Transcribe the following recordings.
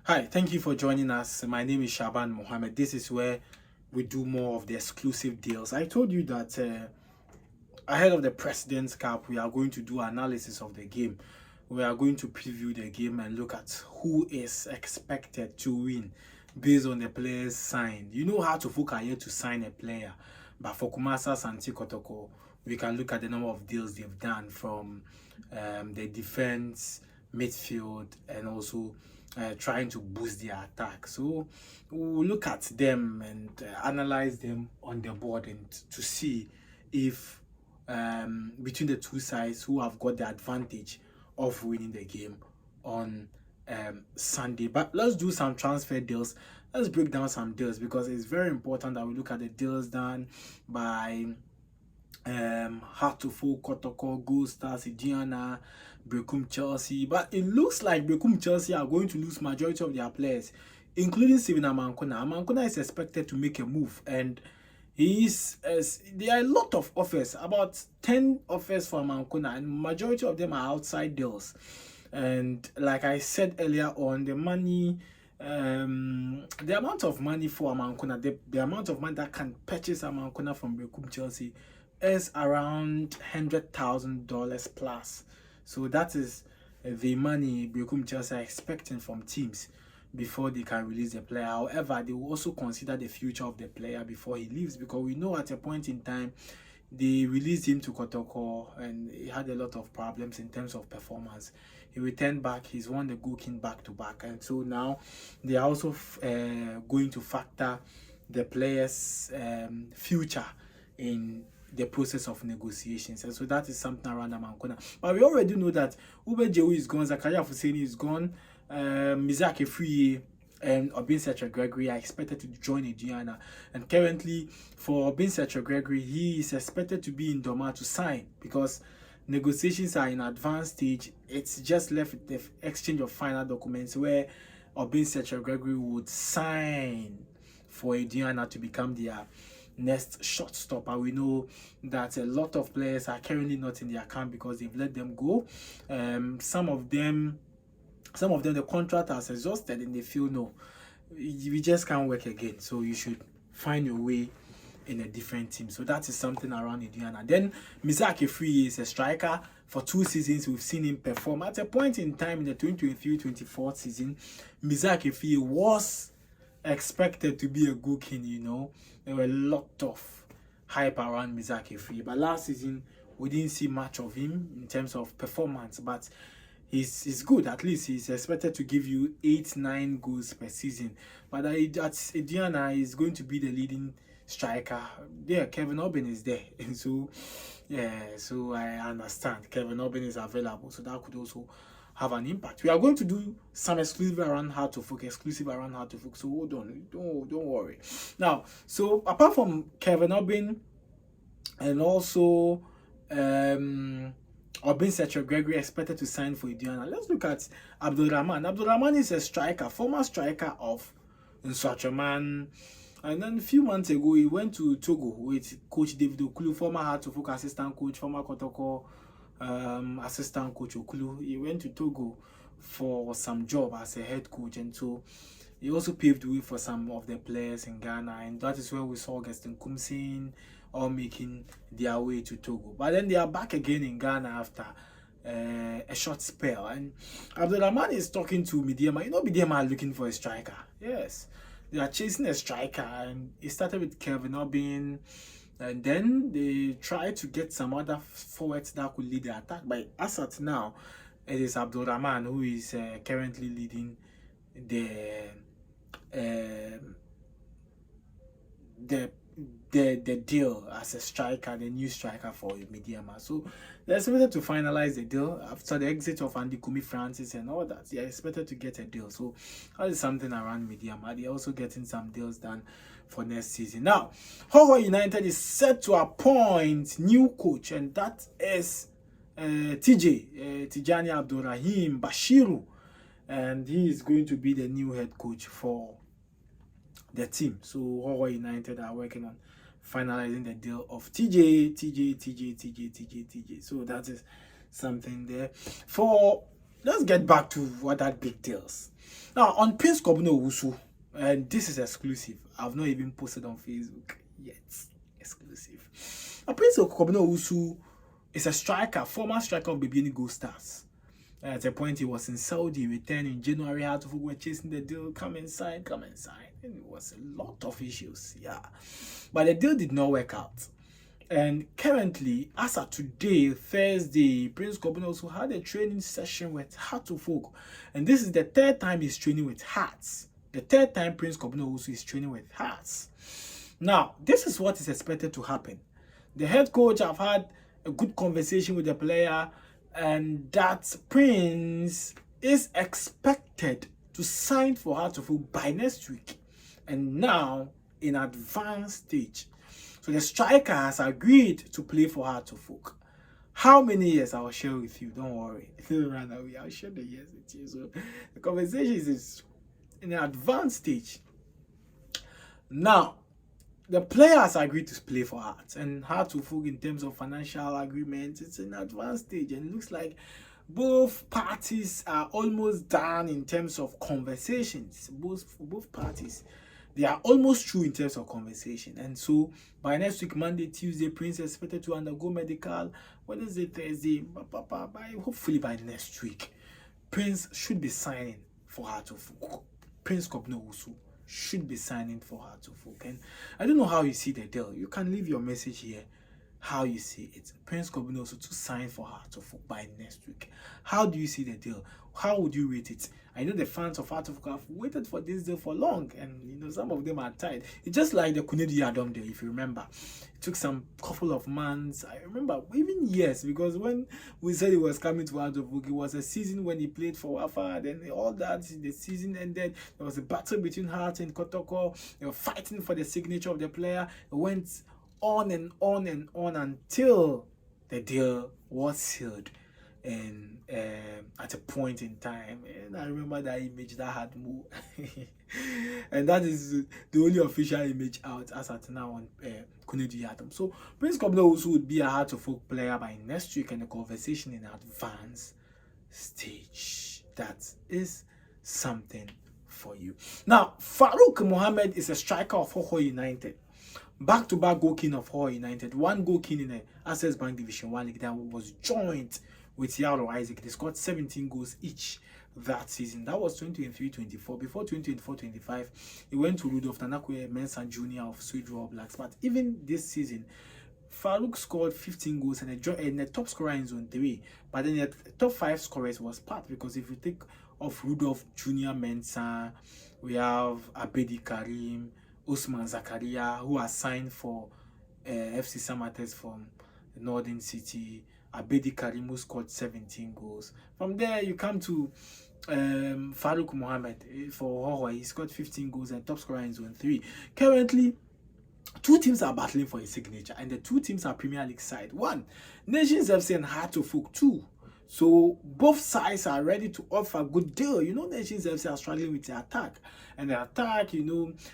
Hi, thank you for joining us. My name is Shaban Mohammed. This is where we do more of the exclusive deals. I told you that ahead of the President's Cup, we are going to do analysis of the game. We are going to preview the game and look at who is expected to win based on the players signed. You know how to book here to sign a player, but for Kumasa Santi Kotoko, we can look at the number of deals they've done from the defense, midfield, and also trying to boost their attack. So we'll look at them and analyze them on the board and to see if between the two sides who have got the advantage of winning the game on Sunday. But let's do some transfer deals. Let's break down some deals because it's very important that we look at the deals done by Hatofo, Kotoko, Gold Stars, Indiana, Bekum Chelsea. But it looks like Bekum Chelsea are going to lose majority of their players, including Steven Amankona. Amankona is expected to make a move, and there are a lot of offers, about 10 offers for Amankona, and majority of them are outside deals. And like I said earlier on, the money, the amount of money for Amankona, the amount of money that can purchase Amankona from Bekum Chelsea is around $100,000 plus. So that is the money Bekum Chelsea are expecting from teams before they can release the player. However, they will also consider the future of the player before he leaves, because we know at a point in time they released him to Kotoko and he had a lot of problems in terms of performance. He returned back, he's won the Gold King back to back, and so now they are also going to factor the player's future in the process of negotiations. And so that is something around Amankona. But we already know that Ube Jewu is gone, Zakaria Fuseni is gone, Mizaki Free and Obinsetra Gregory are expected to join Indiana. And currently, for Obinsetra Gregory, he is expected to be in Doma to sign because negotiations are in advanced stage. It's just left with the exchange of final documents where Obinsetra Gregory would sign for Indiana to become their next shortstopper. We know that a lot of players are currently not in their camp because they've let them go. Some of them the contract has exhausted and they feel no, we just can't work again, so you should find your way in a different team. So that is something around Indiana. Then Mizaki Free is a striker. For 2 seasons we've seen him perform. At a point in time in the 2023-24 season, Mizaki Free was expected to be a good king. You know, there were a lot of hype around Mizaki Free, but last season we didn't see much of him in terms of performance. But he's good. At least he's expected to give you 8-9 goals per season. But at Indiana is going to be the leading striker. Yeah, Kevin Oben is there, and so yeah, so I understand Kevin Oben is available, so that could also have an impact. We are going to do some exclusive around how to focus, so hold on, don't worry. Now, so apart from Kevin Oben and also Obinsetra Gregory expected to sign for Indiana, let's look at Abdulrahman. Abdulrahman is a striker, former striker of Nswatraman. And then a few months ago, he went to Togo with Coach David Okulu, former Hatofok assistant coach, former Kotoko assistant coach Okulu. He went to Togo for some job as a head coach, and so he also paved the way for some of the players in Ghana, and that is where we saw Augustin Kumsin all making their way to Togo. But then they are back again in Ghana after a short spell, and Abdulrahman is talking to Medema. You know, Medema are looking for a striker. Yes, they are chasing a striker, and it started with Kevin Oben, and then they tried to get some other forwards that could lead the attack. But as at now, it is Abdulrahman who is currently leading the deal as a striker, the new striker for Medema. So they're expected to finalize the deal after the exit of Andy Kumi Francis and all that. They are expected to get a deal. So that is something around Medema. They're also getting some deals done for next season. Now, Hoho United is set to appoint new coach, and that is Tijani Abdurrahim Bashiru, and he is going to be the new head coach for the team. So Hoho United are working on finalizing the deal of TJ. So that is something there. For let's get back to what that big deals. Now on Prince Kwabena Owusu, and this is exclusive. I've not even posted on Facebook yet. Exclusive. Now Prince Kwabena Owusu is a striker, former striker of Babini Gold Stars. At a point he was in Saudi, returned in January. How to were chasing the deal, come inside, come inside. And it was a lot of issues, yeah. But the deal did not work out. And currently, as of today, Thursday, Prince Kwabena also had a training session with Heart2Folk. And this is the third time he's training with Hearts. The third time Prince Kwabena also is training with Hearts. Now, this is what is expected to happen. The head coach have had a good conversation with the player, and that Prince is expected to sign for Heart2Folk by next week. And now, in advanced stage. So the striker has agreed to play for Heart2Folk. How many years? I will share with you. Don't worry. Don't run away. I'll share the years with you. So the conversation is in an advanced stage. Now, the player has agreed to play for Hearts, and Heart2Folk in terms of financial agreement, it's in an advanced stage, and it looks like both parties are almost done in terms of conversations. Both parties. They are almost through in terms of conversation. And so by next week, Monday, Tuesday, Prince is expected to undergo medical. Wednesday, Thursday, hopefully by next week, Prince should be signing for Heart2Folk. Prince Kwabena Owusu should be signing for Heart2Folk. And I don't know how you see the deal. You can leave your message here, how you see it. Prince Kwabena Owusu to sign for Heart2Folk by next week. How do you see the deal? How would you rate it? I know the fans of Heart2Folk have waited for this deal for long, and some of them are tired. It's just like the Kunedi Adam deal, if you remember. It took some couple of months. I remember even years, because when we said he was coming to Heart2Folk, it was a season when he played for Wafa. Then all that, the season ended. There was a battle between Heart and Kotoko. They were fighting for the signature of the player. It went on and on and on until the deal was sealed. And at a point in time, and I remember that image that had more, and that is the only official image out as at now on Kunedi Atom. So Prince Kwabena Owusu would be a Heart2Folk player by next week, and the conversation in advanced stage. That is something for you. Now, Faruk Mohammed is a striker of Hoho United. Back-to-back goal king of Hoho United. One goal king in the Access Bank Division 1 League that was joined with Yaro Isaac. They scored 17 goals each that season. That was 2023-24. Before 2024-25, he went to Rudolph Tanakwe Mensah Jr. of Sweet Raw Blacks. But even this season, Faruk scored 15 goals and the top scorer in Zone 3. But then the top 5 scorers was part, because if you think of Rudolph Jr. Mensah, we have Abedi Karim, Usman Zakaria, who are signed for FC Samatex from Northern City. Abedi Karim, who scored 17 goals. From there, you come to Faruk Mohammed for Hoho. He scored 15 goals and top scorer in Zone 3. Currently, two teams are battling for a signature, and the two teams are Premier League side. One, Nations FC and Heart2Folk. Two. So both sides are ready to offer a good deal. Nations FC are struggling with the attack. And the attack,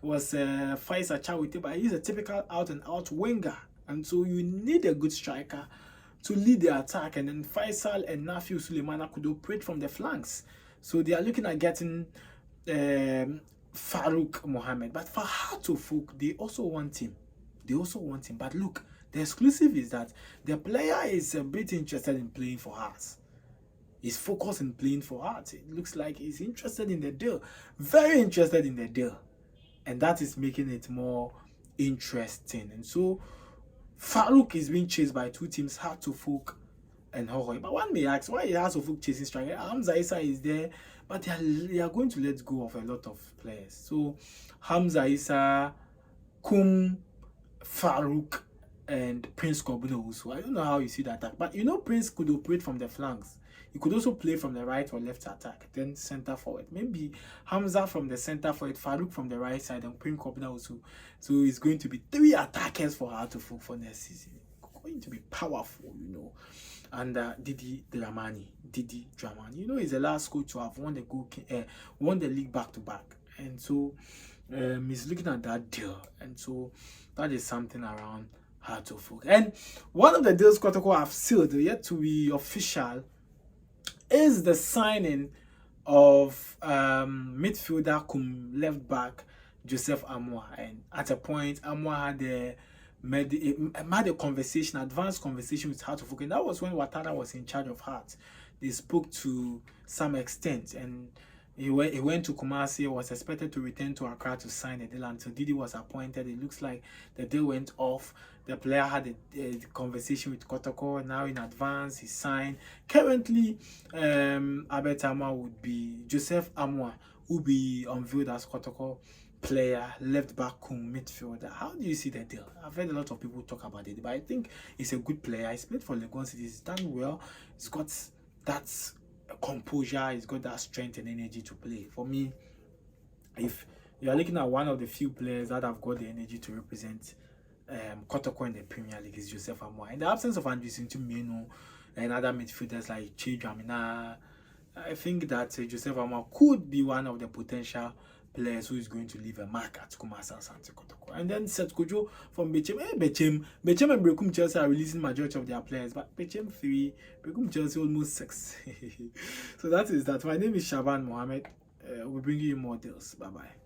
was Faisal Chawite, but he's a typical out-and-out winger. And so you need a good striker to lead the attack. And then Faisal and Nafiu Suleimana could operate from the flanks. So they are looking at getting Faruk Mohammed. But for Heart2Folk, they also want him. But look, the exclusive is that the player is a bit interested in playing for Hearts. He's focused in playing for Hearts. It looks like he's interested in the deal. Very interested in the deal. And that is making it more interesting. And so, Faruk is being chased by two teams, Heart2Folk and Hoho. But one may ask, why is Heart2Folk chasing striker? Hamza Issa is there, but they are going to let go of a lot of players. So, Hamza Issa, Kum, Faruk, and Prince Kwabena Owusu. I don't know how you see the attack, but Prince could operate from the flanks. He could also play from the right or left attack, then center forward. Maybe Hamza from the center forward, Faruk from the right side, and Prince Kwabena Owusu. So it's going to be 3 attackers for Heart2Folk for next season. It's going to be powerful, And Didi Dramani, he's the last coach to have won the league back to back, and so he's looking at that deal, and so that is something around Heart2Folk. And one of the deals Kotoko have sealed, yet to be official, is the signing of midfielder cum left back Joseph Amoa. And at a point, Amoa had a conversation, advanced conversation with Heart of Oak. And that was when Ouattara was in charge of Heart. They spoke to some extent, and he went to Kumasi, was expected to return to Accra to sign a deal until Didi was appointed. It looks like the deal went off. The player had a conversation with Kotoko. Now in advance, he signed. Currently, Amoa would be Joseph Amoa, who will be unveiled as Kotoko player, left back, midfielder. How do you see the deal? I've heard a lot of people talk about it, but I think he's a good player. He's played for Legon City. He's done well. He's got that composure. He's got that strength and energy to play. For me, if you are looking at one of the few players that have got the energy to represent Kotoko in the Premier League, is Joseph Amoa. In the absence of Andrew Sintumino and other midfielders like Che Dramina, I think that Joseph Amoa could be one of the potential players who is going to leave a mark at Kumasi and Asante Kotoko. And then Seth Kojo from Bechem. Bechem and Berekum Chelsea are releasing majority of their players, but Bechem 3, Berekum Chelsea almost 6. So that is that. My name is Shaban Mohammed. We'll bring you more deals. Bye bye.